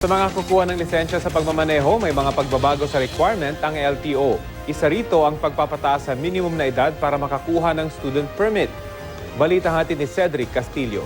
Sa mga kukuha ng lisensya sa pagmamaneho, may mga pagbabago sa requirement ang LTO. Isa rito ang pagpapataas sa minimum na edad para makakuha ng student permit. Balita hatid ni Cedric Castillo.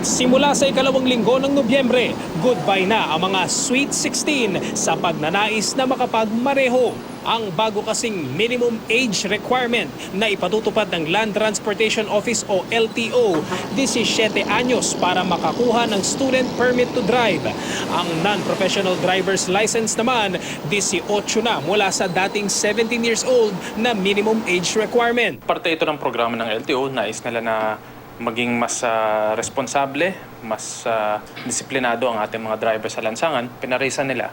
Simula sa ikalawang linggo ng Nobyembre, goodbye na ang mga Sweet 16 sa pagnanais na makapagmaneho. Ang bago kasing minimum age requirement na ipatutupad ng Land Transportation Office o LTO, 17 anyos para makakuha ng student permit to drive. Ang non-professional driver's license naman, 18 na mula sa dating 17 years old na minimum age requirement. Parte ito ng programa ng LTO, nais nila na maging mas responsable, mas disiplinado ang ating mga driver sa lansangan. Pinarisa nila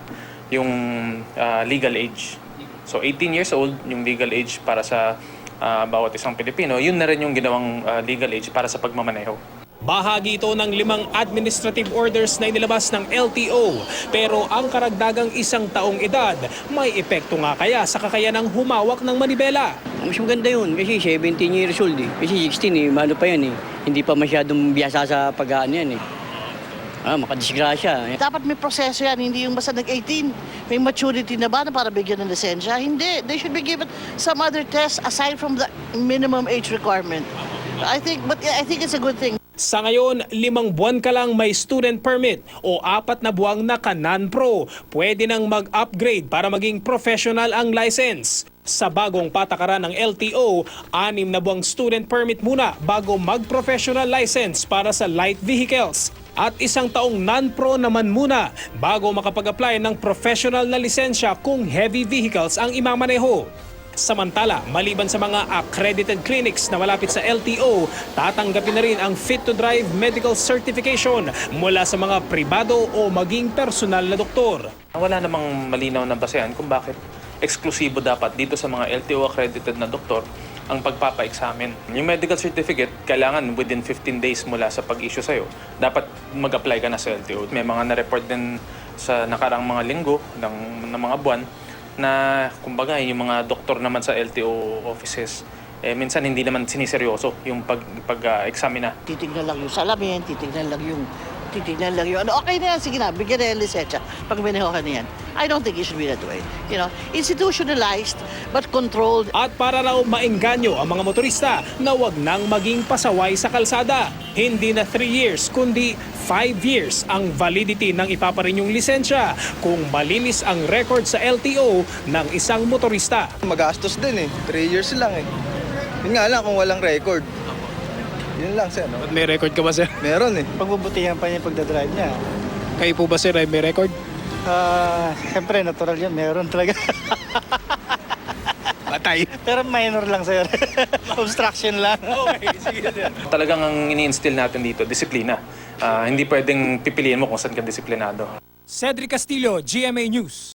yung legal age. So 18 years old, yung legal age para sa bawat isang Pilipino, yun na rin yung ginawang legal age para sa pagmamaneho. Bahagi ito ng 5 administrative orders na inilabas ng LTO. Pero ang karagdagang 1 taong edad, may epekto nga kaya sa kakayanang humawak ng manibela. Mas maganda yun kasi 17 years old eh. Kasi 16 ano pa yan eh. Hindi pa masyadong biyasa sa pag-aan yan eh. Makadisgrasya. Dapat may proseso yan, hindi yung basta nag-18. May maturity na ba na para bigyan ng lisensya? Hindi. They should be given some other test aside from the minimum age requirement. I think it's a good thing. Sa ngayon, 5 buwan ka lang may student permit o 4 na buwang naka-non-pro. Pwede nang mag-upgrade para maging professional ang license. Sa bagong patakaran ng LTO, 6 na buwang student permit muna bago mag-professional license para sa light vehicles. At 1 taong non-pro naman muna bago makapag-apply ng professional na lisensya kung heavy vehicles ang imamaneho. Samantala, maliban sa mga accredited clinics na malapit sa LTO, tatanggapin na rin ang Fit to Drive Medical Certification mula sa mga pribado o maging personal na doktor. Wala namang malinaw na basehan kung bakit eksklusibo dapat dito sa mga LTO accredited na doktor ang pagpapa-examine. Yung medical certificate, kailangan within 15 days mula sa pag-issue sa'yo. Dapat mag-apply ka na sa LTO. May mga na-report din sa nakarang mga linggo ng mga buwan na kumbaga yung mga doktor naman sa LTO offices minsan hindi naman siniseryoso yung pag-examina. Titignan lang yung salamin, titignan lang yung ano, okay na yan, sige na, bigyan na yung lisensya pag bineho ka na yan. I don't think it should be that way. You know, institutionalized but controlled. At para raw maengganyo ang mga motorista na wag nang maging pasaway sa kalsada. Hindi na 3 years kundi 5 years ang validity ng ipaparinyong lisensya kung malinis ang record sa LTO ng isang motorista. Magastos din eh. 3 years lang eh. Yun nga lang kung walang record. Yun lang sir. No? May record ka ba, sir? Meron eh. Pagbubutihan pa niya yung pagdadrive niya. Kayo po ba, sir, ay may record? Siyempre, natural yan. Meron talaga. Patay. Pero minor lang, sir. Obstruction lang. Okay, sige, sir. Talagang ang ini-instill natin dito, disiplina. Hindi pwedeng pipiliin mo kung saan ka disiplinado. Cedric Castillo, GMA News.